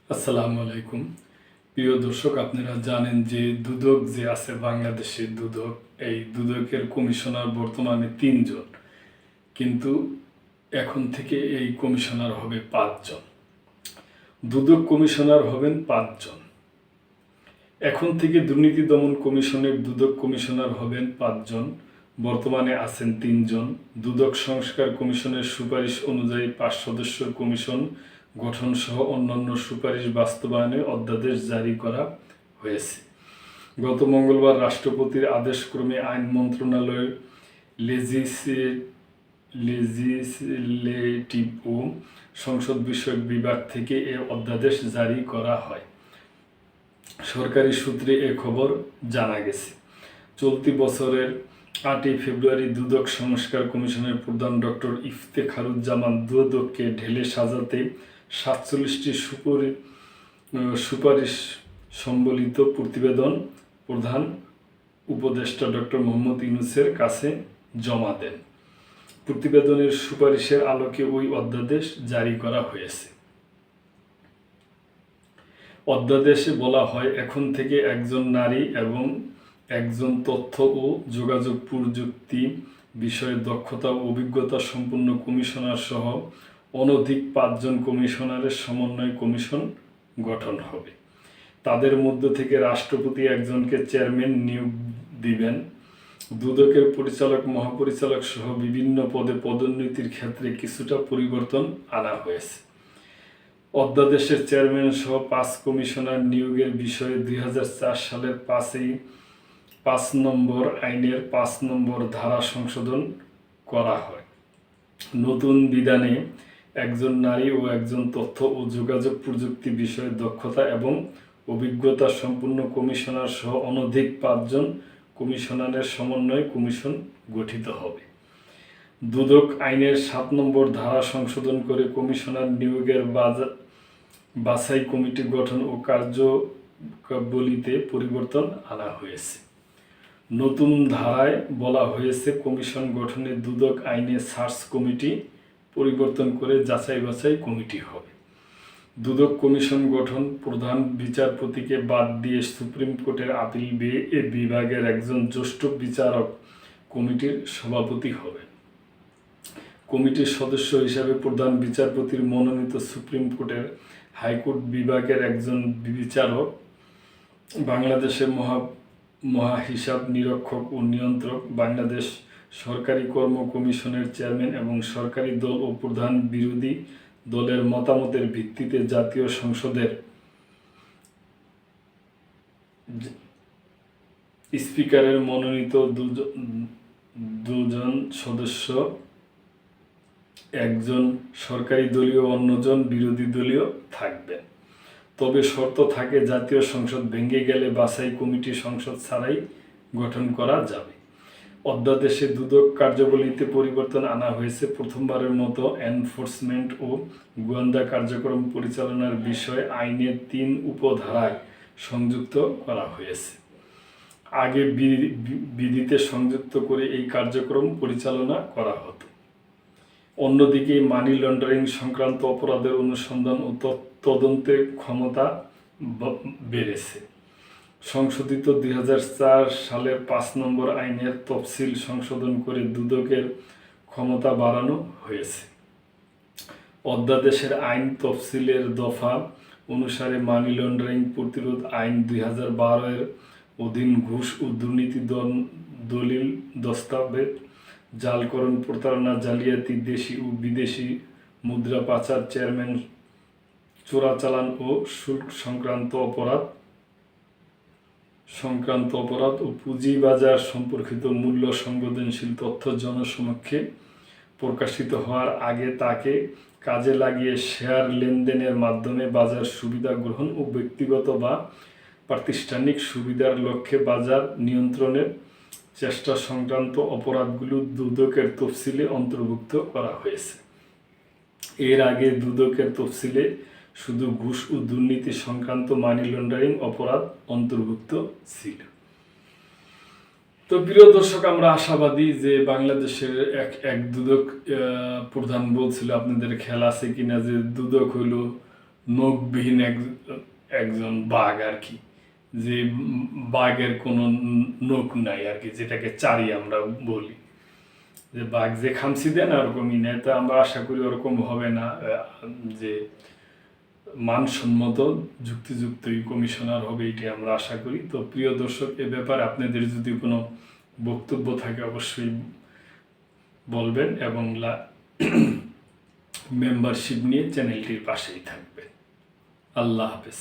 আসসালামু আলাইকুম। প্রিয় দর্শক, আপনারা জানেন যে দুদক যে আছে বাংলাদেশের দুদক, এই দুদকের কমিশনার বর্তমানে ৩ জন, কিন্তু এখন থেকে এই কমিশনার হবে ৫ জন। দুদক কমিশনার হবেন ৫ জন। এখন থেকে দুর্নীতি দমন কমিশনের দুদক কমিশনার হবেন ৫ জন। বর্তমানে আছেন ৩ জন। দুদক সংস্কার কমিশনের সুপারিশ অনুযায়ী ৫ সদস্যের কমিশন গঠন সহ অন্যান্য সুপারিশ বাস্তবায়নে অধ্যাদেশ জারি করা হয়েছে। গত মঙ্গলবার রাষ্ট্রপতির আদেশক্রমে আইন মন্ত্রণালয়ের লেজিসলেটিভ ও সংসদ বিষয়ক বিভাগ থেকে এ অধ্যাদেশ জারি করা হয়। সরকারি সূত্রে এ খবর জানা গেছে। চলতি বছরের ৮ই ফেব্রুয়ারি দুদক সংস্কার কমিশনের প্রধান ডক্টর ইফতেখারুজ্জামান দুদককে ঢেলে সাজাতে ৪৭টি সুপারিশ সম্বলিত প্রতিবেদন প্রধান উপদেষ্টা ডক্টর মোহাম্মদ ইউনূসের কাছে জমা দেন। প্রতিবেদনের সুপারিশের আলোকে ওই অধ্যাদেশ জারি করা হয়েছে। অধ্যাদেশে বলা হয়, এখন থেকে একজন নারী এবং একজন তথ্য ও যোগাযোগ প্রযুক্তি বিষয়ে দক্ষতা ও অভিজ্ঞতা সম্পন্ন কমিশনার সহ অনধিক ৫ জন কমিশনারের সমন্বয় কমিশন গঠন হবে। তাদের মধ্য থেকে রাষ্ট্রপতি একজনকে চেয়ারম্যান নিয়োগ দিবেন। দুদকের পরিচালক, মহাপরিচালক সহ বিভিন্ন পদে পদোন্নতির ক্ষেত্রে কিছুটা পরিবর্তন আনা হয়েছে। অধ্যাদেশের চেয়ারম্যান সহ ৫ কমিশনার নিয়োগের বিষয়ে ২০০৪ সালের ৫ নম্বর আইনের ৫ নম্বর ধারা সংশোধন করা হয়। নতুন বিধানে একজন নারী ও একজন তথ্য ও যোগাযোগ প্রযুক্তি বিষয়ে দক্ষতা এবং অভিজ্ঞতা সম্পন্ন কমিশনার সহ অনধিক ৫ জন কমিশনারের সমন্বয়ে কমিশন গঠিত হবে। দুদক আইনের ৭ নম্বর ধারা সংশোধন করে কমিশনার নিয়োগের বাছাই কমিটি গঠন ও কার্যাবলীতে পরিবর্তন আনা হয়েছে। নতুন ধারায় বলা হয়েছে, কমিশন গঠনে দুদক আইনে সার্চ কমিটি পরিবর্তন করে যাচাই বাছাই কমিটি হবে। দুদক কমিশন গঠন প্রধান বিচারপতিকে বাদ দিয়ে সুপ্রিম কোর্টের আপিল বিভাগের একজন জ্যেষ্ঠ বিচারক কমিটির সভাপতি হবেন। কমিটির সদস্য হিসাবে প্রধান বিচারপতির মনোনীত সুপ্রিম কোর্টের হাইকোর্ট বিভাগের একজন বিচারক, বাংলাদেশের মহাহিসাব নিরীক্ষক ও নিয়ন্ত্রক, বাংলাদেশ সরকারি কর্ম কমিশনের চেয়ারম্যান এবং সরকারি দল ও প্রধান বিরোধী দলের মতামতের ভিত্তিতে জাতীয় সংসদের স্পিকারের মনোনীত দুজন সদস্য, একজন সরকারি দলীয়, অন্যজন বিরোধী দলীয় থাকবেন। তবে শর্ত থাকে, জাতীয় সংসদ ভেঙে গেলে বাছাই কমিটি সংসদ ছাড়াই গঠন করা যাবে। অধ্যাদেশে দুদক কার্যাবলীতে পরিবর্তন আনা হয়েছে। প্রথমবারের মতো এনফোর্সমেন্ট ও গোয়েন্দা কার্যক্রম পরিচালনার বিষয় আইনের ৩ উপধারায় সংযুক্ত করা হয়েছে। আগে বিধিতে সংযুক্ত করে এই কার্যক্রম পরিচালনা করা হতো। অন্যদিকে মানি লন্ডারিং সংক্রান্ত অপরাধের অনুসন্ধান ও তদন্তের ক্ষমতা বেড়েছে। সংশোধিত ২০০৪ সালের ৫ নম্বর আইনের তফসিল সংশোধন করে দুদকের ক্ষমতা বাড়ানো হয়েছে। অধ্যাদেশের আইন তফসিলের দফা অনুসারে মানি লন্ডারিং প্রতিরোধ আইন ২০১২ এর অধীন ঘুষ ও দুর্নীতি, দলিল দস্তাবেজ জালকরণ, প্রতারণা, জালিয়াতি, দেশি ও বিদেশি মুদ্রা পাচার, চেয়ারম্যান চোরাচালান ও শুল্ক সংক্রান্ত অপরাধ ও পুঁজিবাজার সম্পর্কিত মূল্য সংবেদনশীল তথ্য জনসমক্ষে প্রকাশিত হওয়ার আগে তাকে কাজে লাগিয়ে শেয়ার লেনদেনের মাধ্যমে বাজার সুবিধা গ্রহণ ও ব্যক্তিগত বা প্রাতিষ্ঠানিক সুবিধার লক্ষ্যে বাজার নিয়ন্ত্রণের চেষ্টা সংক্রান্ত অপরাধগুলো দুদকের তফসিলে অন্তর্ভুক্ত করা হয়েছে। এর আগে দুদকের তফসিলে শুধু ঘুষ ও দুর্নীতি সংক্রান্ত মানি লন্ডারিং অপরাধ অন্তর্ভুক্ত ছিল। তো প্রিয় দর্শক, আমরা আশাবাদী যে বাংলাদেশের এক দুদক প্রধান বলছিল, আপনাদের খেয়াল আছে কিনা, যে দুদক হইল নখবিহীন একজন বাঘ আর কি, যে বাঘের কোনো নখ নাই আর কি, যেটাকে চারি আমরা বলি, যে বাঘ যে খামসি দেয় না ওরকমই নেয়। তো আমরা আশা করি ওরকম হবে না, যে মানসম্মত যুক্তিযুক্তই কমিশনার হবে, এটাই আমরা আশা করি। তো প্রিয় দর্শক, এ ব্যাপারে আপনাদের যদি কোনো বক্তব্য থাকে অবশ্যই বলবেন, এবং মেম্বারশিপ নিয়ে চ্যানেলটির পাশেই থাকবেন। আল্লাহ হাফেজ।